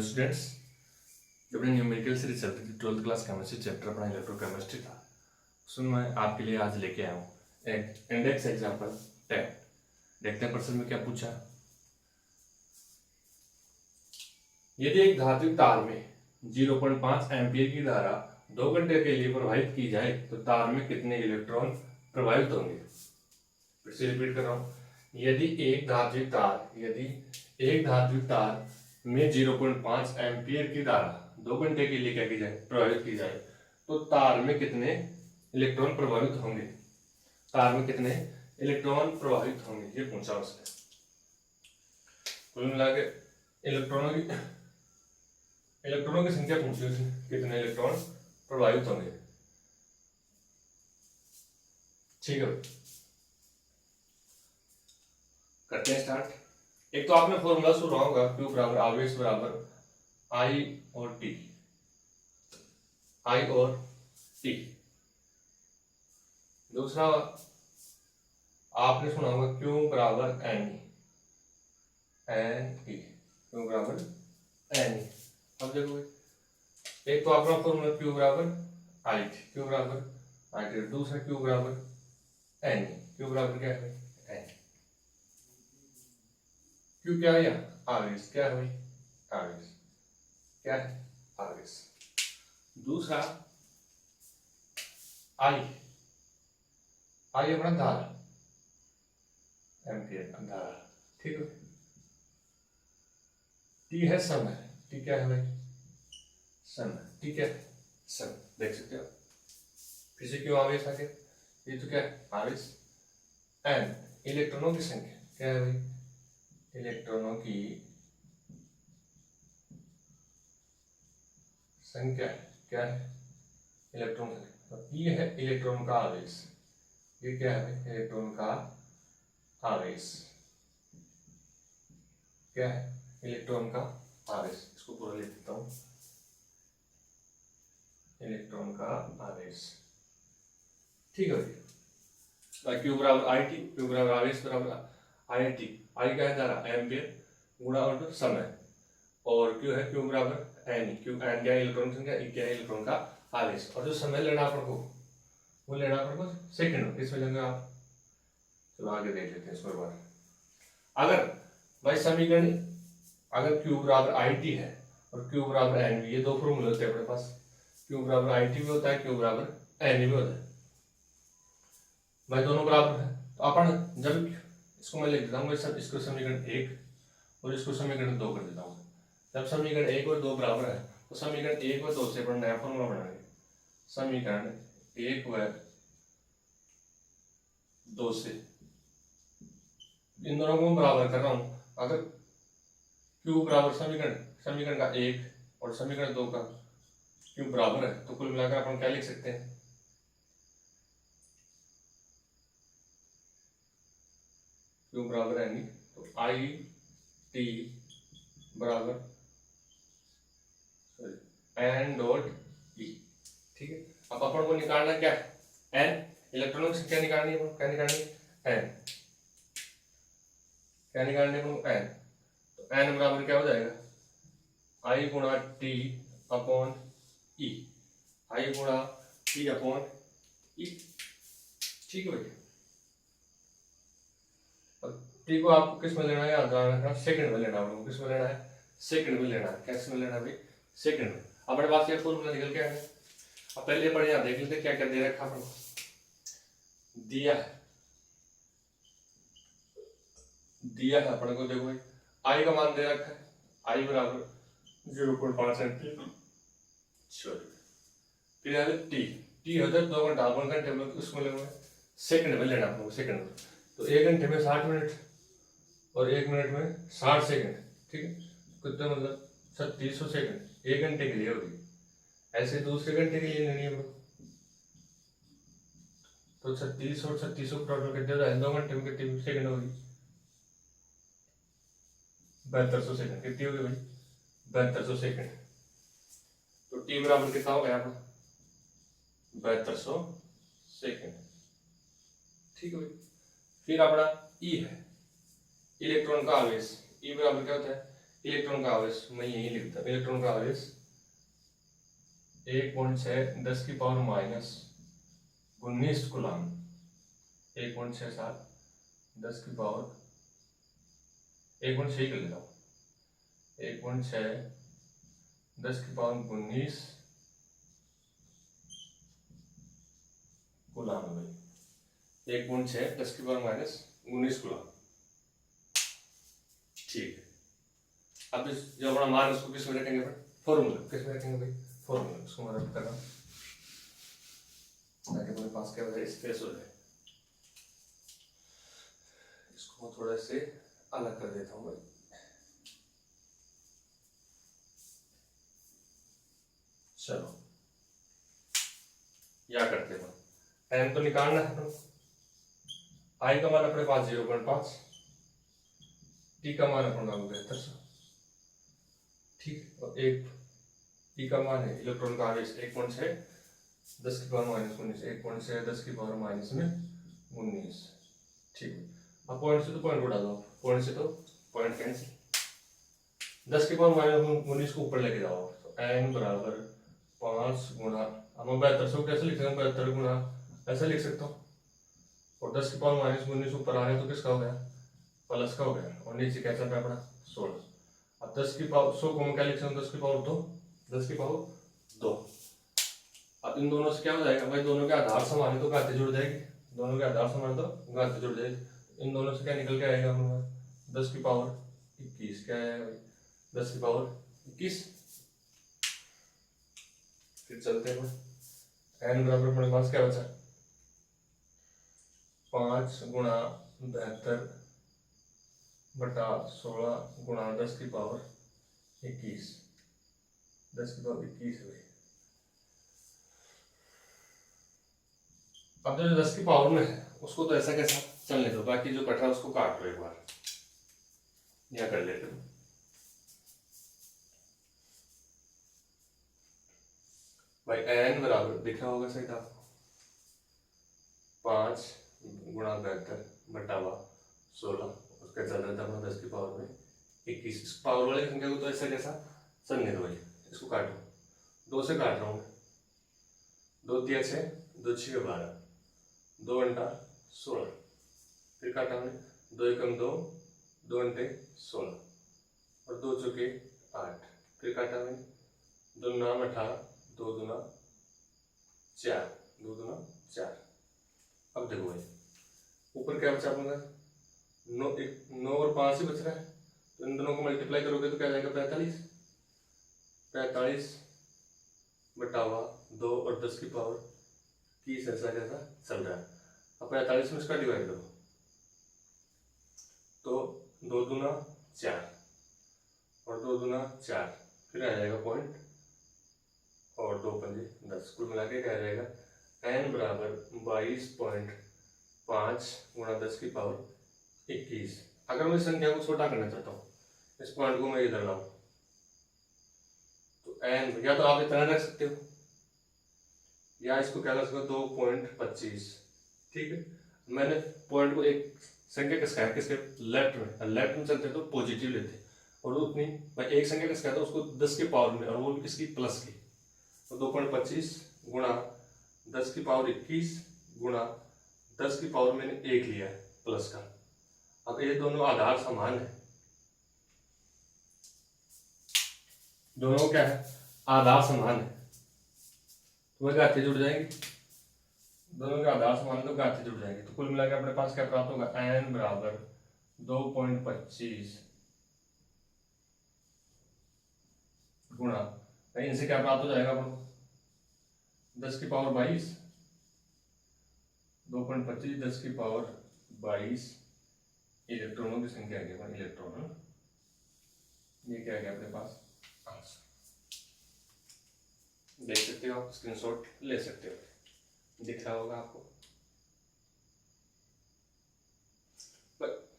Students, जब अपनी numerical series चलती थी 12th क्लास केमिस्ट्री चैप्टर अपना इलेक्ट्रोकेमिस्ट्री था, उसमें मैं आपके लिए आज लेके आया हूँ एक इंडेक्स एग्जाम्पल 10। देखते हैं प्रश्न में क्या पूछा। यदि एक धात्विक तार में 0.5 एम्पीयर की धारा 2 घंटे के लिए प्रवाहित की जाए तो तार में कितने इलेक्ट्रॉन प्रवाहित होंगे। फिर से रिपीट कर रहा हूँ। यदि एक धात्विक तार में 0.5 एम्पीयर की धारा 2 घंटे के लिए क्या की जाए, प्रवाहित की जाए, तो तार में कितने इलेक्ट्रॉन प्रभावित होंगे। तार में कितने इलेक्ट्रॉन प्रवाहित होंगे, ये पूछा उसने। कुल मिला के इलेक्ट्रॉनों की संख्या पूछी उसने, कितने इलेक्ट्रॉन प्रभावित होंगे। ठीक है, करते हैं स्टार्ट। एक तो आपने फॉर्मूला सुना होगा, Q बराबर आवेश बराबर I और T। दूसरा आपने सुना होगा Q बराबर NE। Q बराबर NE। अब देखो, एक तो आपका फॉर्मूला Q बराबर IT, दूसरा Q बराबर NE। Q बराबर क्या है, NE। Q क्या है, आवेश। क्या है, आवेश। क्या है, आवेश। दूसरा I अपना धारा, एम्पियर धारा। ठीक है। T है समय। T क्या है भाई, समय। ठीक है, समय। देख सकते हो। फिर से क्यों आवेश आ गया, ये तो क्या है, आवेश। N इलेक्ट्रॉनों की संख्या। क्या है भाई, इलेक्ट्रॉनों की संख्या। क्या है, इलेक्ट्रॉन संख्या। तो ये है इलेक्ट्रॉन का आवेश। ये क्या है, इलेक्ट्रॉन का आवेश। क्या है, इलेक्ट्रॉन का आवेश। इसको पूरा लिख देता हूं, इलेक्ट्रॉन का आवेश। ठीक है भाई। Q बराबर IT, Q बराबर आवेश बराबर IT। I क्या है, धारा, एम्पियर गुणा और समय। और Q है Q बराबर NE। Q N क्या है, इलेक्ट्रॉन संख्या, E क्या है, इलेक्ट्रॉन का आवेश। और जो समय लेना अपन को, वो लेना अपन को सेकंड। इसमें लेंगे आप। चलो आगे देख लेते हैं इस बार। अगर भाई समीकरण, अगर Q बराबर IT है और Q बराबर NV, ये दो फॉर्मूले होते हैं अपने पास। Q बराबर IT भी होता है, Q बराबर NE भी होता है भाई, दोनों बराबर है। तो अपन जब इसको मैं लिख देता हूँ, इसको समीकरण 1 और इसको समीकरण 2 कर देता हूँ। जब समीकरण 1 और 2 बराबर है तो समीकरण 1 और 2 से अपन नया फॉर्मूला बनाएंगे। समीकरण 1 व 2 से इन दोनों को मैं बराबर कर रहा हूँ। अगर Q बराबर समीकरण का 1 और समीकरण 2 का Q बराबर है तो कुल मिलाकर अपन क्या लिख सकते हैं, Q बराबर है नहीं तो IT बराबर N डॉट E। ठीक है। अब अपन को निकालना क्या है, N। इलेक्ट्रॉनों की संख्या निकालनी है, क्या निकालनी है, N। क्या निकालने को, N। तो N बराबर क्या हो जाएगा, I गुणा T अपॉन E। I गुणा T अपॉन E। ठीक है भाई। T को आपको किस में लेना है, याद रखना, सेकंड में लेना है। किस में लेना है, सेकंड में लेना है। कैसे में लेना है भाई, सेकंड में। अपने पास ये फॉर्मूला निकल के आया। अब पहले पढ़े, यहाँ देख लेते क्या क्या दे रखा अपन दिया है अपन को। देखो भाई, I का मान दे रखा है, I बराबर 0.5 एम्पीयर। फिर है T होता है 2 घंटा, 1 घंटे में उसको लेंगे सेकंड में लेना आपको, सेकंड में। तो 1 घंटे में 60 मिनट और 1 मिनट में 60 सेकंड। ठीक है, कितना मतलब 3600 सेकंड 1 घंटे के लिए होगी। ऐसे दूसरे घंटे के लिए लेनी है तो 36 और 3600 टोटल कितने हो जाए, 2 घंटे में कितनी सेकंड होगी, 7200 सेकंड। कितनी होगी भाई, 7200 सेकंड। तो T बराबर कितना हो गया अपना, 7200 सेकंड। ठीक है भाई। फिर अपना E है, इलेक्ट्रॉन का आवेश। E बराबर क्या होता है, इलेक्ट्रॉन का आवेश मैं यही लिखता हूँ, इलेक्ट्रॉन का आवेश 1.6 10 की पावर माइनस 19 कूलम, 1.67 10 की पावर 1.6 कर लेता हूँ, 1.6 10 की पावर 19 कूलम है भाई, 1.6 10 की पावर माइनस 19 कूलम। ठीक है, अब इस जो हमारा मान उसको किस में रखेंगे भाई, फॉर्मूला किस में रखेंगे भाई, फॉर्मूला उसको मैं रख करना ताकि मेरे पास क्या हो जाए, स्पेस हो जाए। इसको थोड़ा से अलग कर देता हूँ भाई, चलो क्या करते हैं, एन तो निकालना है, आई का मान अपने पास 0.5, टी का मान अपना 7200, ठीक, और एक ई का मान है इलेक्ट्रॉन का आवेश 1.6 10 की पावर माइनस 19, 1.6 10 की पावर माइनस में 19, ठीक है। अब पॉइंट से तो पॉइंट उड़ा दो, पॉइंट से तो पॉइंट कैंसिल, 10 की पावर माइनस 19 को ऊपर लेके जाओ, तो एन बराबर 5 गुणा, अब मैं 7200 कैसे लिख सकता हूँ, 72 गुणा ऐसे लिख सकता हूँ, और 10 की पावर माइनस 19 ऊपर आ रहा है तो किसका हो गया, प्लस का हो गया, और नीचे कैसा पे अपना 16। अब 10 की पावर 100 को मैं क्या लिख सकता हूँ, 10 की पावर 2, 10 की पावर 2। अब इन दोनों से क्या हो जाएगा भाई, दोनों के आधार समान है तो घातें जुड़ जाएगी, दोनों के आधार समान है तो घातें जुड़ जाएगी, इन दोनों से क्या निकल के आएगा हमारा 10 की पावर 21, क्या आएगा भाई 10 की पावर 21। फिर चलते हैं, एन बराबर अपने पास क्या बचा, 5 गुणा 72 बटा 16 गुणा 10 की पावर 21, 10 की पावर 21 है भाई। अब जो 10 की पावर में है उसको तो ऐसा कैसा चलने दो, बाकी जो कट रहा है उसको काट लो एक बार, या कर लेते हो भाई, एन बराबर दिख रहा होगा सही आपको, 5 गुणा 72 बटा 16, उसका चल रहा था 10 की पावर में 21, इस पावर वाले संख्या को तो ऐसा कैसा चलने दो भाई, इसको काटो, 2 से काट रहा हूँ, 2 तिया 6, 2 6 12, 2 घंटा 16, फिर काटा हमने, 2 एकम 2, 2 घंटे 16, और 2 चौके 8, फिर काटा हमने, 2 नाम 18, 2 दूना 4, 2 दूना 4। अब देखो भाई ऊपर क्या बचा अपने 9 और 5 ही बच रहा है, तो इन दोनों को मल्टीप्लाई करोगे तो क्या जाएगा 45, 45 बटा 2 और 10 की पावर 30, ऐसा कैसा चल रहा है। अब 45 में इसका डिवाइड करो तो 2 दूना 4 और 2 दूना 4, फिर आ जाएगा पॉइंट और 2 पंजे 10, कुल मिला के क्या आ जाएगा, एन बराबर 22.5 गुणा 10 की पावर 21। अगर मैं संख्या को छोटा करना चाहता हूँ, इस पॉइंट को मैं इधर लाऊं, तो एन या तो आप इतना रख सकते हो या इसको क्या कर सकते हो 2.25, ठीक है। मैंने पॉइंट को एक संख्या किसका है, किसके लेफ्ट में, लेफ्ट में चलते तो पॉजिटिव लेते, और उतनी मैं एक संख्या किसका था उसको 10 की पावर में, और वो किसकी प्लस की, तो 2.25 गुणा 10 की पावर 21 गुणा 10 की पावर मैंने 1 लिया है प्लस का। अब ये दोनों आधार समान है, दोनों क्या है आधार समान है, तो वह घातें जुड़ जाएंगे, दोनों के आधार समान है तो घातें जुड़ जाएंगे, तो कुल मिलाकर अपने पास क्या प्राप्त होगा, एन बराबर 2.25 गुणा, इनसे क्या प्राप्त हो जाएगा अपन 10 की पावर 22, 2.25 10 की पावर 22 इलेक्ट्रॉनों की संख्या आ गई, इलेक्ट्रॉन, ये क्या गया अपने पास आंसर, देख सकते हो आप, स्क्रीनशॉट ले सकते हो, दिख रहा होगा आपको।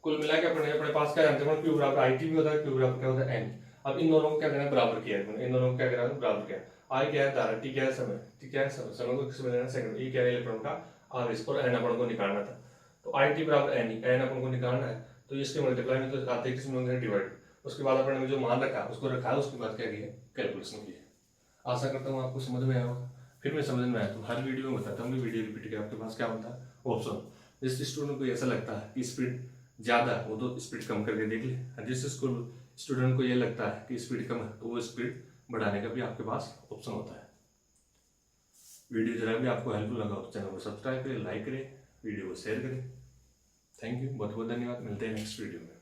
कुल मिला के अपने पास क्या जानते हैं, क्यू बराबर आई टी भी होता है, क्यू बराबर क्या होता है एन। अब इन दोनों को क्या करना है, बराबर किया है, इन दोनों को क्या करना है, बराबर किया। आई क्या है धारा, टी क्या है समय, टी क्या है समय, समय को किस में लेना सेकंड, ई क्या है इलेक्ट्रॉन का आवेश, और एन अपन को निकालना था, तो आई टी बराबर एन, एन अपन को निकालना है, तो इसके मल्टीप्लाई में तो आते किस में होंगे डिवाइड, उसके बाद अपन ने जो मान रखा उसको रखा है, उसके बाद क्या किया, कैलकुलेशन की है। आशा करता हूँ आपको समझ में आया होगा। फिर मैं समझ में आया तो हर वीडियो में बताता हूँ कि वीडियो रिपीट के आपके पास क्या होता है, ऑप्शन। जिस स्टूडेंट को ऐसा लगता है कि स्पीड ज़्यादा है वो तो स्पीड कम करके देख ले, और जिस स्टूडेंट को ये लगता है कि स्पीड कम है तो वो स्पीड बढ़ाने का भी आपके पास ऑप्शन होता है। वीडियो जरा भी आपको हेल्पफुल लगा तो चैनल को सब्सक्राइब करें, लाइक करें, वीडियो को शेयर करें। थैंक यू, बहुत बहुत धन्यवाद। मिलते हैं नेक्स्ट वीडियो में।